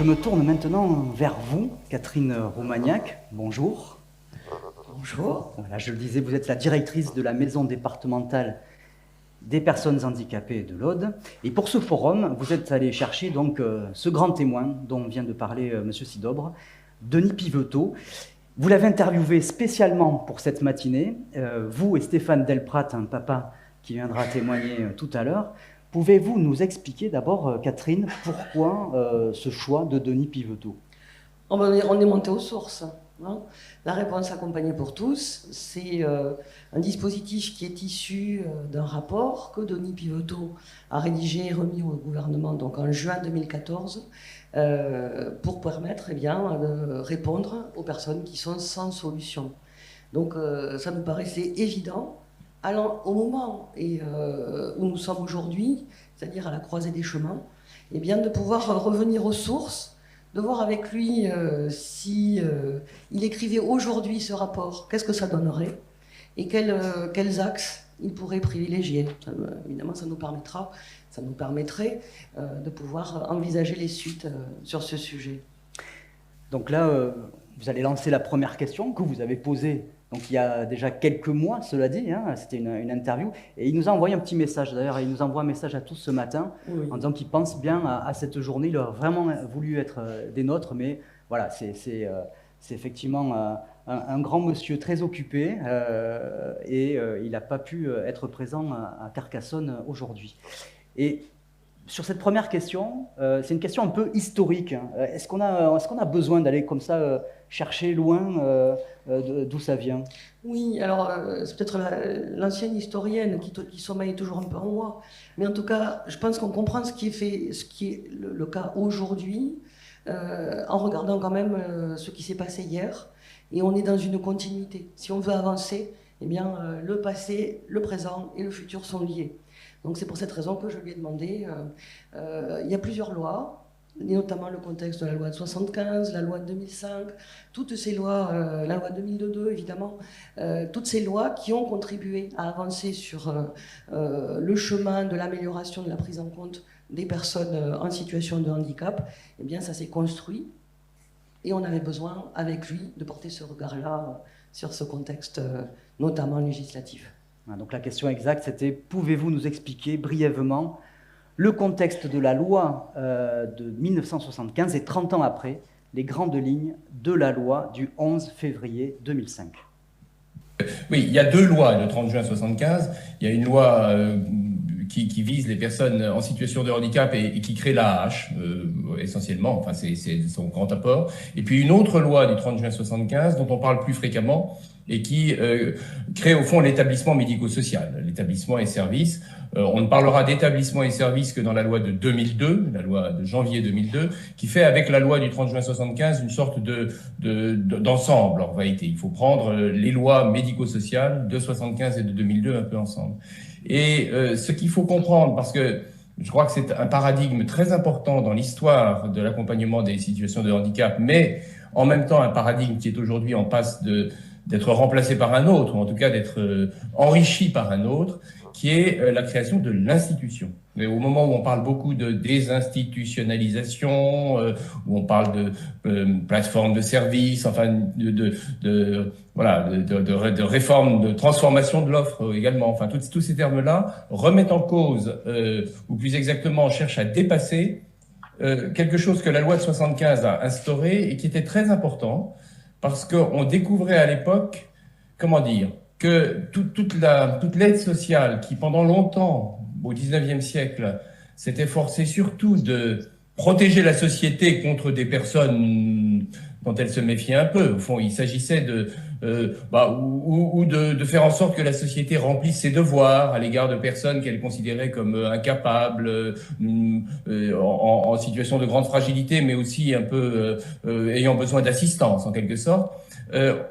Je me tourne maintenant vers vous, Catherine Roumaniac. Bonjour. Bonjour. Voilà, je le disais, vous êtes la directrice de la maison départementale des personnes handicapées de l'Aude. Et pour ce forum, vous êtes allé chercher donc ce grand témoin dont vient de parler M. Sidobre, Denis Piveteau. Vous l'avez interviewé spécialement pour cette matinée, vous et Stéphane Delprat, un papa qui viendra témoigner tout à l'heure. Pouvez-vous nous expliquer d'abord, Catherine, pourquoi ce choix de Denis Piveteau? On est monté aux sources. Hein. La réponse accompagnée pour tous, c'est un dispositif qui est issu d'un rapport que Denis Piveteau a rédigé et remis au gouvernement donc en juin 2014 pour permettre de répondre aux personnes qui sont sans solution. Donc ça nous paraissait évident. Alors, au moment où nous sommes aujourd'hui, c'est-à-dire à la croisée des chemins, de pouvoir revenir aux sources, de voir avec lui si il écrivait aujourd'hui ce rapport, qu'est-ce que ça donnerait et quels axes il pourrait privilégier. Évidemment, ça nous permettrait de pouvoir envisager les suites sur ce sujet. Donc là, vous allez lancer la première question que vous avez posée donc il y a déjà quelques mois, cela dit, hein, c'était une interview, et il nous a envoyé un petit message, d'ailleurs, il nous envoie un message à tous ce matin, oui, en disant qu'il pense bien à cette journée, il aurait vraiment voulu être des nôtres, mais voilà, c'est effectivement un grand monsieur très occupé, et il n'a pas pu être présent à Carcassonne aujourd'hui. Et sur cette première question, c'est une question un peu historique. Est-ce qu'on a besoin d'aller comme ça chercher loin d'où ça vient? Oui, alors c'est peut-être l'ancienne historienne qui sommeille toujours un peu en moi, mais en tout cas, je pense qu'on comprend ce qui est le cas aujourd'hui, en regardant quand même ce qui s'est passé hier, et on est dans une continuité. Si on veut avancer, le passé, le présent et le futur sont liés. Donc c'est pour cette raison que je lui ai demandé, il y a plusieurs lois, et notamment le contexte de la loi de 75, la loi de 2005, toutes ces lois, la loi de 2002 évidemment, toutes ces lois qui ont contribué à avancer sur le chemin de l'amélioration de la prise en compte des personnes en situation de handicap, ça s'est construit et on avait besoin avec lui de porter ce regard-là sur ce contexte notamment législatif. Donc la question exacte, c'était: pouvez-vous nous expliquer brièvement le contexte de la loi de 1975 et 30 ans après, les grandes lignes de la loi du 11 février 2005? Oui, il y a deux lois le 30 juin 1975. Il y a une loi qui vise les personnes en situation de handicap et qui crée l'AAH, essentiellement, enfin c'est son grand apport. Et puis une autre loi du 30 juin 1975 dont on parle plus fréquemment et qui crée au fond l'établissement médico-social, l'établissement et services. On ne parlera d'établissement et services que dans la loi de 2002, la loi de janvier 2002, qui fait avec la loi du 30 juin 1975 une sorte d'ensemble en réalité. Il faut prendre les lois médico-sociales de 1975 et de 2002 un peu ensemble. Et ce qu'il faut comprendre, parce que je crois que c'est un paradigme très important dans l'histoire de l'accompagnement des situations de handicap, mais en même temps un paradigme qui est aujourd'hui en passe d'être remplacé par un autre, ou en tout cas d'être enrichi par un autre, qui est la création de l'institution. Mais au moment où on parle beaucoup de désinstitutionnalisation, où on parle de plateforme de services, enfin de réforme, de transformation de l'offre également, enfin tous ces termes-là remettent en cause, ou plus exactement cherchent à dépasser quelque chose que la loi de 75 a instauré et qui était très important, parce qu'on découvrait à l'époque, comment dire, que toute l'aide sociale qui, pendant longtemps, au XIXe siècle, s'est efforcée surtout de protéger la société contre des personnes dont elle se méfiait un peu. Au fond, il s'agissait de faire en sorte que la société remplisse ses devoirs à l'égard de personnes qu'elle considérait comme incapables, en situation de grande fragilité, mais aussi un peu ayant besoin d'assistance, en quelque sorte.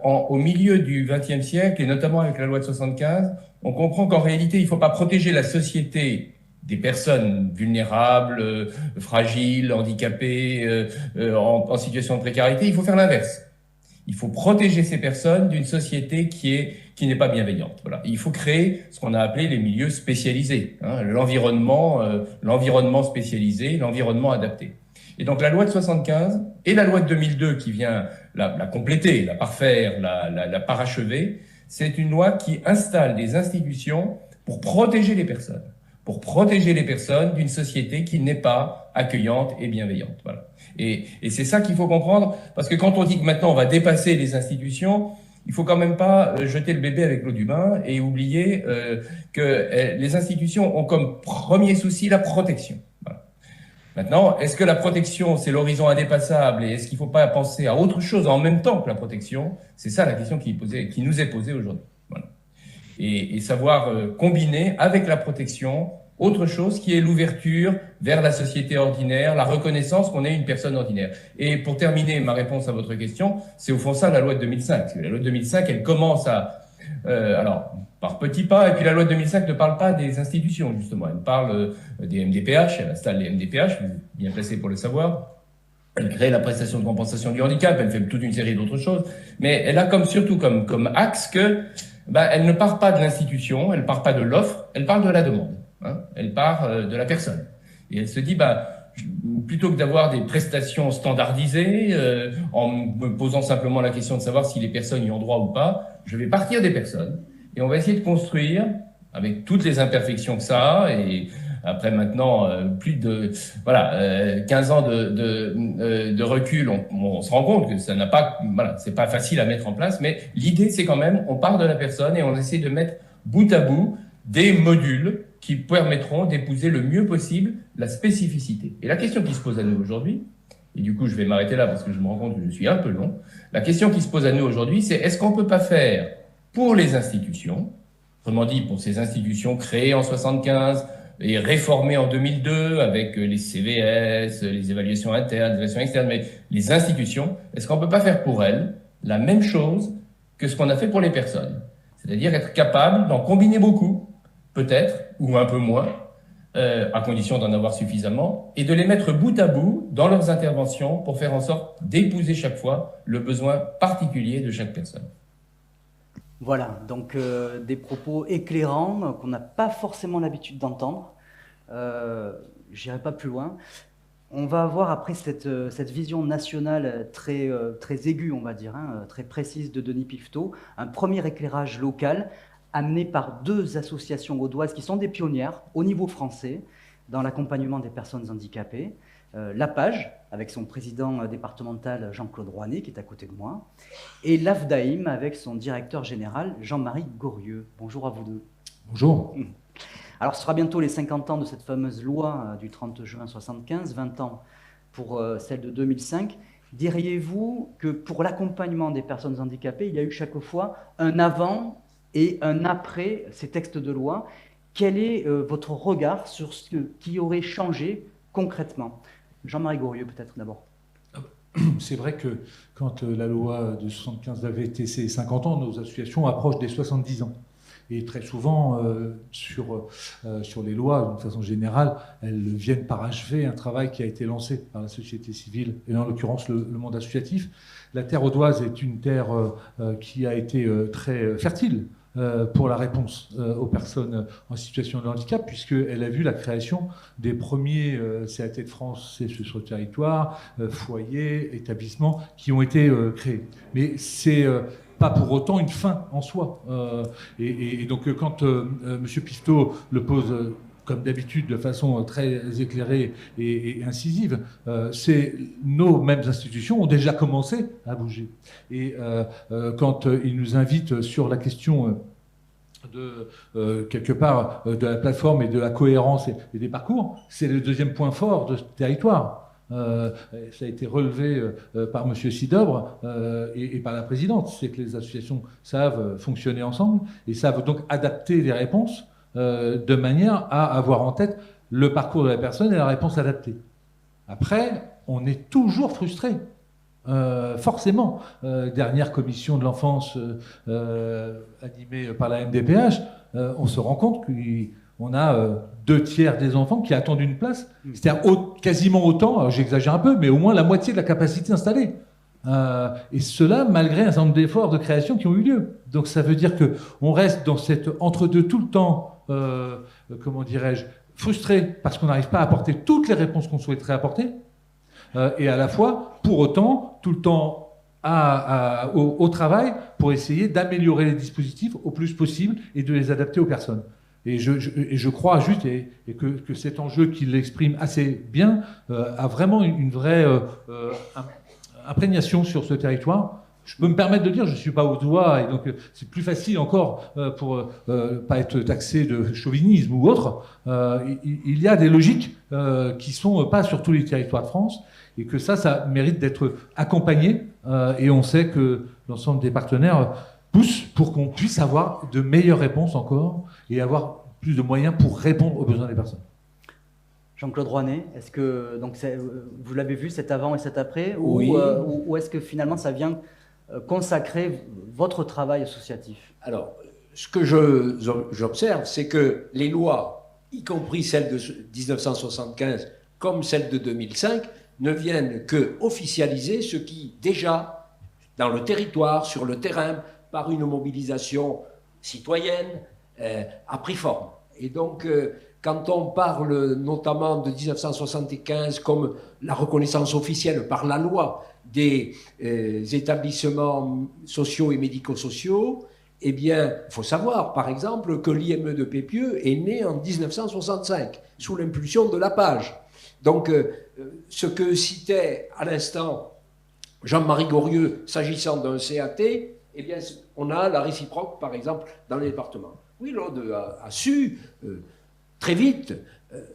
Au milieu du XXe siècle, et notamment avec la loi de 75, on comprend qu'en réalité, il ne faut pas protéger la société des personnes vulnérables, fragiles, handicapées, en situation de précarité. Il faut faire l'inverse. Il faut protéger ces personnes d'une société qui n'est pas bienveillante. Voilà. Il faut créer ce qu'on a appelé les milieux spécialisés, hein, l'environnement spécialisé, l'environnement adapté. Et donc la loi de 75 et la loi de 2002 qui vient la compléter, la parfaire, la parachever, c'est une loi qui installe des institutions pour protéger les personnes d'une société qui n'est pas accueillante et bienveillante. Voilà. Et c'est ça qu'il faut comprendre, parce que quand on dit que maintenant on va dépasser les institutions, il faut quand même pas jeter le bébé avec l'eau du bain et oublier que les institutions ont comme premier souci la protection. Voilà. Maintenant, est-ce que la protection, c'est l'horizon indépassable et est-ce qu'il ne faut pas penser à autre chose en même temps que la protection? C'est ça la question qui nous est posée aujourd'hui. Voilà. Et savoir combiner avec la protection autre chose qui est l'ouverture vers la société ordinaire, la reconnaissance qu'on est une personne ordinaire. Et pour terminer ma réponse à votre question, c'est au fond ça la loi de 2005. Parce que la loi de 2005, elle commence alors, par petits pas, et puis la loi de 2005 ne parle pas des institutions, justement. Elle parle des MDPH, elle installe les MDPH, vous êtes bien placé pour le savoir. Elle crée la prestation de compensation du handicap, elle fait toute une série d'autres choses. Mais elle a surtout comme axe que, elle ne part pas de l'institution, elle ne part pas de l'offre, elle parle de la demande. Elle part de la personne. Et elle se dit, plutôt que d'avoir des prestations standardisées, en me posant simplement la question de savoir si les personnes y ont droit ou pas, je vais partir des personnes et on va essayer de construire, avec toutes les imperfections que ça a, et après maintenant plus de 15 ans de recul, on se rend compte que ça n'a pas, c'est pas facile à mettre en place, mais l'idée c'est quand même, on part de la personne et on essaie de mettre bout à bout des modules qui permettront d'épouser le mieux possible la spécificité. Et la question qui se pose à nous aujourd'hui, et du coup je vais m'arrêter là parce que je me rends compte que je suis un peu long, la question qui se pose à nous aujourd'hui, c'est est-ce qu'on ne peut pas faire pour les institutions, autrement dit pour ces institutions créées en 75 et réformées en 2002 avec les CVS, les évaluations internes, les évaluations externes, mais les institutions, est-ce qu'on ne peut pas faire pour elles la même chose que ce qu'on a fait pour les personnes? C'est-à-dire être capable d'en combiner beaucoup, peut-être, ou un peu moins, à condition d'en avoir suffisamment, et de les mettre bout à bout dans leurs interventions pour faire en sorte d'épouser chaque fois le besoin particulier de chaque personne. Voilà, donc des propos éclairants qu'on n'a pas forcément l'habitude d'entendre. J'irai pas plus loin. On va avoir après cette vision nationale très aiguë, on va dire, très précise de Denis Piveteau, un premier éclairage local amené par deux associations audoises qui sont des pionnières au niveau français dans l'accompagnement des personnes handicapées. La Page, avec son président départemental Jean-Claude Rouanet, qui est à côté de moi, et l'AFDAIM, avec son directeur général Jean-Marie Gorieux. Bonjour à vous deux. Bonjour. Alors, ce sera bientôt les 50 ans de cette fameuse loi du 30 juin 75, 20 ans pour celle de 2005. Diriez-vous que pour l'accompagnement des personnes handicapées, il y a eu chaque fois un avant et un après ces textes de loi? Quel est votre regard sur ce qui aurait changé concrètement? Jean-Marie Gorieux, peut-être d'abord. C'est vrai que quand la loi de 75 avait été ses 50 ans, nos associations approchent des 70 ans. Et très souvent, sur les lois, d'une façon générale, elles viennent parachever un travail qui a été lancé par la société civile, et en l'occurrence le monde associatif. La terre audoise est une terre qui a été très fertile pour la réponse aux personnes en situation de handicap, puisqu'elle a vu la création des premiers CAT de France sur le territoire, foyers, établissements qui ont été créés. Mais c'est pas pour autant une fin en soi. Et donc quand M. Piveteau le pose comme d'habitude, de façon très éclairée et incisive, nos mêmes institutions ont déjà commencé à bouger. Et quand il nous invite sur la question quelque part de la plateforme et de la cohérence et des parcours, c'est le deuxième point fort de ce territoire. Ça a été relevé par M. Sidobre et par la présidente, c'est que les associations savent fonctionner ensemble et savent donc adapter les réponses de manière à avoir en tête le parcours de la personne et la réponse adaptée. Après, on est toujours frustré. Forcément, dernière commission de l'enfance animée par la MDPH, on se rend compte qu'on a 2/3 des enfants qui attendent une place, c'est-à-dire quasiment autant, alors j'exagère un peu, mais au moins la moitié de la capacité installée. Et cela malgré un certain nombre d'efforts de création qui ont eu lieu. Donc ça veut dire qu'on reste dans cet entre-deux tout le temps, comment dirais-je, frustré parce qu'on n'arrive pas à apporter toutes les réponses qu'on souhaiterait apporter, et à la fois, pour autant, tout le temps au travail pour essayer d'améliorer les dispositifs au plus possible et de les adapter aux personnes. Et je crois juste que cet enjeu qu'il exprime assez bien a vraiment une vraie imprégnation sur ce territoire. Je peux me permettre de dire, je ne suis pas au doigt, et donc c'est plus facile encore pour pas être taxé de chauvinisme ou autre. Il y a des logiques qui sont pas sur tous les territoires de France, et que ça mérite d'être accompagné. Et on sait que l'ensemble des partenaires poussent pour qu'on puisse avoir de meilleures réponses encore, et avoir plus de moyens pour répondre aux besoins des personnes. Jean-Claude Rouanet, est-ce que donc vous l'avez vu cet avant et cet après, Oui. ou est-ce que finalement ça vient consacrer votre travail associatif? Alors, ce que j'observe, c'est que les lois, y compris celles de 1975 comme celles de 2005, ne viennent que officialiser ce qui, déjà, dans le territoire, sur le terrain, par une mobilisation citoyenne, a pris forme. Et donc, quand on parle notamment de 1975 comme la reconnaissance officielle par la loi des établissements sociaux et médico-sociaux, eh bien, il faut savoir, par exemple, que l'IME de Pépieux est né en 1965, sous l'impulsion de la Page. Donc, ce que citait à l'instant Jean-Marie Gorieux, s'agissant d'un CAT, eh bien, on a la réciproque, par exemple, dans les départements. Oui, l'Aude a su très vite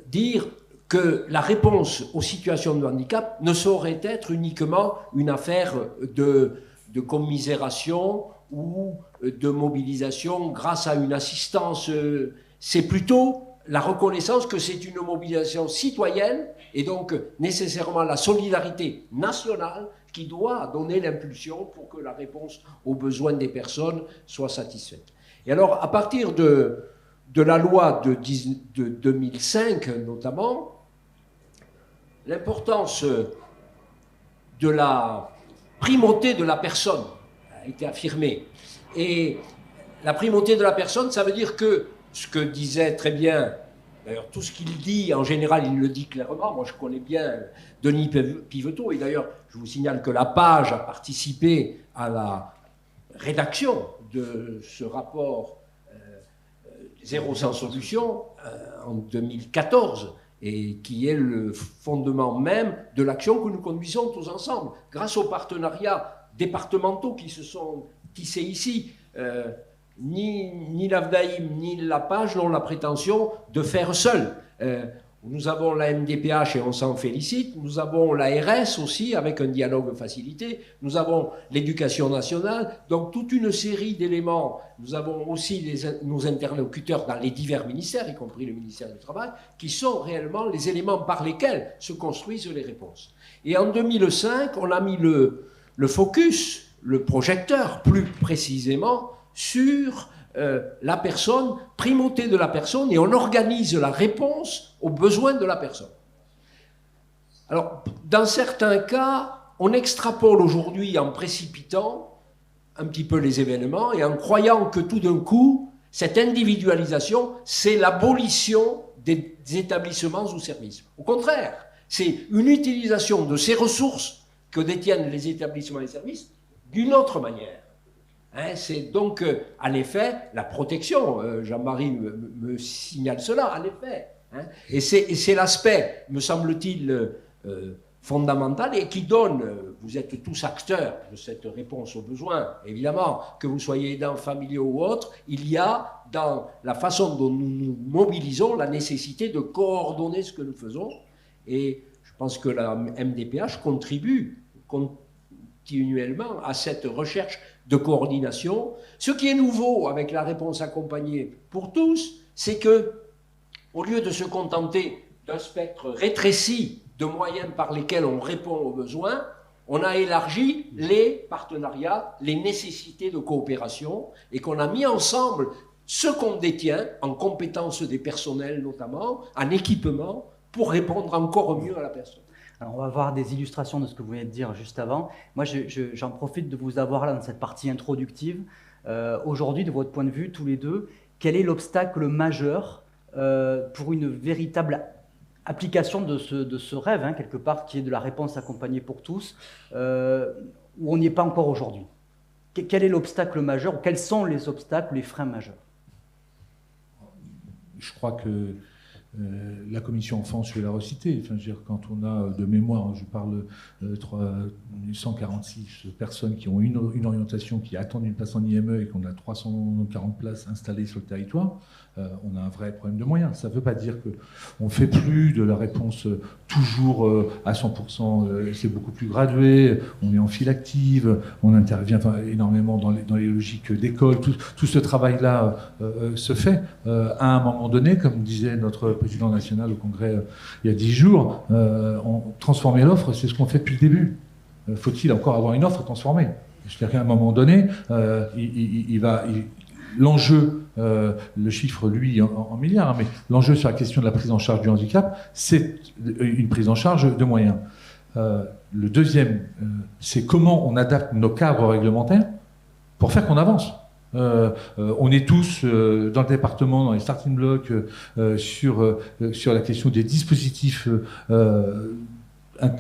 dire que la réponse aux situations de handicap ne saurait être uniquement une affaire de commisération ou de mobilisation grâce à une assistance. C'est plutôt la reconnaissance que c'est une mobilisation citoyenne et donc nécessairement la solidarité nationale qui doit donner l'impulsion pour que la réponse aux besoins des personnes soit satisfaite. Et alors, à partir de la loi de 2005 notamment, l'importance de la primauté de la personne a été affirmée. Et la primauté de la personne, ça veut dire que ce que disait très bien, d'ailleurs tout ce qu'il dit, en général il le dit clairement, moi je connais bien Denis Piveteau, et d'ailleurs je vous signale que la Page a participé à la rédaction de ce rapport Zéro sans solution en 2014, et qui est le fondement même de l'action que nous conduisons tous ensemble, grâce aux partenariats départementaux qui se sont tissés ici. Ni l'AFDAIM ni la Page n'ont la prétention de faire seuls. Nous avons la MDPH et on s'en félicite. Nous avons l'ARS aussi avec un dialogue facilité. Nous avons l'éducation nationale. Donc toute une série d'éléments. Nous avons aussi nos interlocuteurs dans les divers ministères, y compris le ministère du Travail, qui sont réellement les éléments par lesquels se construisent les réponses. Et en 2005, on a mis le focus, le projecteur plus précisément, sur la personne, primauté de la personne, et on organise la réponse aux besoins de la personne. Alors, dans certains cas, on extrapole aujourd'hui en précipitant un petit peu les événements et en croyant que tout d'un coup, cette individualisation, c'est l'abolition des établissements ou services. Au contraire, c'est une utilisation de ces ressources que détiennent les établissements et services d'une autre manière. C'est donc, à l'effet, la protection. Jean-Marie me signale cela, à l'effet. Et c'est l'aspect, me semble-t-il, fondamental et qui donne, vous êtes tous acteurs de cette réponse aux besoins, évidemment, que vous soyez aidants familiaux ou autres, il y a dans la façon dont nous nous mobilisons la nécessité de coordonner ce que nous faisons. Et je pense que la MDPH contribue continuellement à cette recherche de coordination. Ce qui est nouveau avec la réponse accompagnée pour tous, c'est que, au lieu de se contenter d'un spectre rétréci de moyens par lesquels on répond aux besoins, on a élargi les partenariats, les nécessités de coopération, et qu'on a mis ensemble ce qu'on détient en compétences des personnels notamment, en équipement, pour répondre encore mieux à la personne. Alors, on va voir des illustrations de ce que vous venez de dire juste avant. Moi, j'en profite de vous avoir là dans cette partie introductive. Aujourd'hui, de votre point de vue, tous les deux, quel est l'obstacle majeur pour une véritable application de ce rêve, hein, quelque part, qui est de la réponse accompagnée pour tous, où on n'y est pas encore aujourd'hui. Quel est l'obstacle majeur, ou quels sont les obstacles, les freins majeurs? Je crois que la commission enfance, je vais la reciter. Enfin, je veux dire, quand on a de mémoire, je parle 146 personnes qui ont une orientation, qui attendent une place en IME et qu'on a 340 places installées sur le territoire, on a un vrai problème de moyens. Ça ne veut pas dire qu'on ne fait plus de la réponse toujours à 100%, c'est beaucoup plus gradué, on est en file active, on intervient énormément dans les logiques d'école, tout ce travail-là se fait. À un moment donné, comme disait notre président national au Congrès il y a 10 jours, transformer l'offre, c'est ce qu'on fait depuis le début. Faut-il encore avoir une offre transformée? C'est-à-dire qu'à un moment donné, l'enjeu, le chiffre lui en milliards, mais l'enjeu sur la question de la prise en charge du handicap, c'est une prise en charge de moyens. Le deuxième, c'est comment on adapte nos cadres réglementaires pour faire qu'on avance. On est tous dans le département, dans les starting blocks, sur la question des dispositifs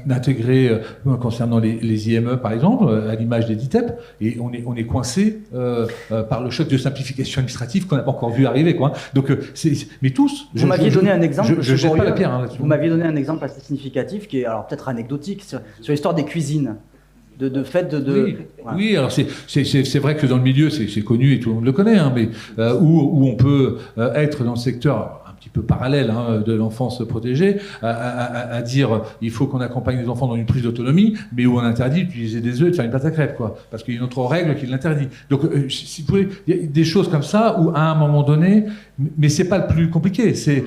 intégrés concernant les IME, par exemple, à l'image des DITEP, et on est coincé par le choc de simplification administrative qu'on n'a pas encore vu arriver, quoi. Donc, mais tous. Vous m'aviez donné un exemple. Je jette pas la pierre là-dessus. Vous m'aviez donné un exemple assez significatif, qui est alors peut-être anecdotique, sur l'histoire des cuisines. Oui, alors c'est vrai que dans le milieu, c'est connu et tout le monde le connaît, hein, mais où on peut être dans le secteur un petit peu parallèle de l'enfance protégée, à dire il faut qu'on accompagne les enfants dans une prise d'autonomie, mais où on interdit d'utiliser des œufs et de faire une pâte à crêpes, quoi, parce qu'il y a une autre règle qui l'interdit. Donc, si vous voulez, il y a des choses comme ça où à un moment donné, mais c'est pas le plus compliqué. C'est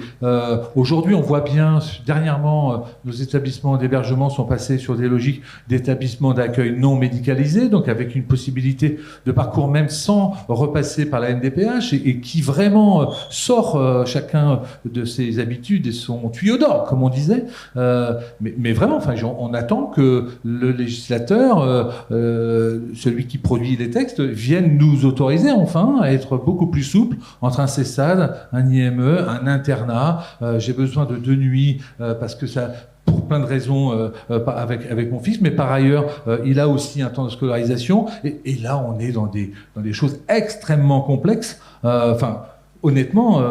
aujourd'hui, on voit bien dernièrement, nos établissements d'hébergement sont passés sur des logiques d'établissements d'accueil non médicalisés, donc avec une possibilité de parcours même sans repasser par la NDPH et qui vraiment sort chacun de ses habitudes et son tuyau d'or, comme on disait. Mais vraiment, enfin, on attend que le législateur, celui qui produit les textes, vienne nous autoriser enfin à être beaucoup plus souple entre un CESAD, un IME, un internat. J'ai besoin de 2 nuits parce que ça, pour plein de raisons, avec mon fils, mais par ailleurs, il a aussi un temps de scolarisation. Et là, on est dans des choses extrêmement complexes. Enfin, honnêtement,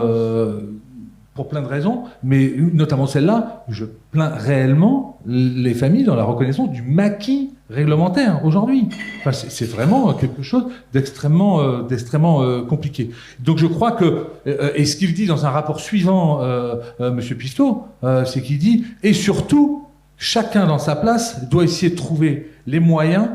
pour plein de raisons, mais notamment celle-là, je plains réellement les familles dans la reconnaissance du maquis réglementaire aujourd'hui. Enfin, c'est vraiment quelque chose d'extrêmement compliqué. Donc je crois que, et ce qu'il dit dans un rapport suivant, Monsieur Pisto, c'est qu'il dit, et surtout, chacun dans sa place doit essayer de trouver les moyens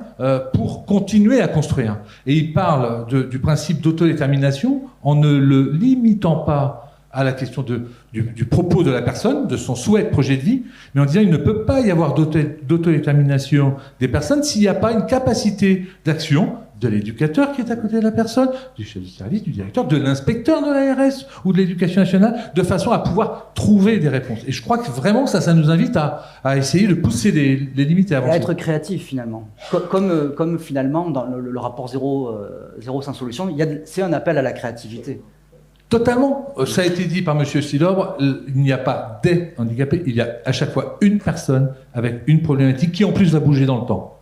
pour continuer à construire. Et il parle du principe d'autodétermination en ne le limitant pas à la question du propos de la personne, de son souhait, de projet de vie, mais en disant qu'il ne peut pas y avoir d'autodétermination des personnes s'il n'y a pas une capacité d'action de l'éducateur qui est à côté de la personne, du chef de service, du directeur, de l'inspecteur de l'ARS ou de l'éducation nationale, de façon à pouvoir trouver des réponses. Et je crois que vraiment ça nous invite à essayer de pousser les limites et avancer. À être créatif finalement. Comme finalement dans le rapport zéro sans solution, c'est un appel à la créativité. Totalement. Ça a été dit par M. Silobre, il n'y a pas des handicapés, il y a à chaque fois une personne avec une problématique qui en plus va bouger dans le temps.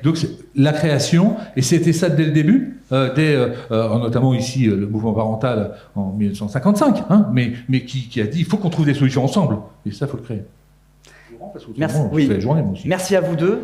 Donc c'est la création, et c'était ça dès le début, notamment ici le mouvement parental en 1955, hein, mais qui a dit il faut qu'on trouve des solutions ensemble, et ça il faut le créer. Merci. Oui. La journée, moi aussi. Merci à vous deux.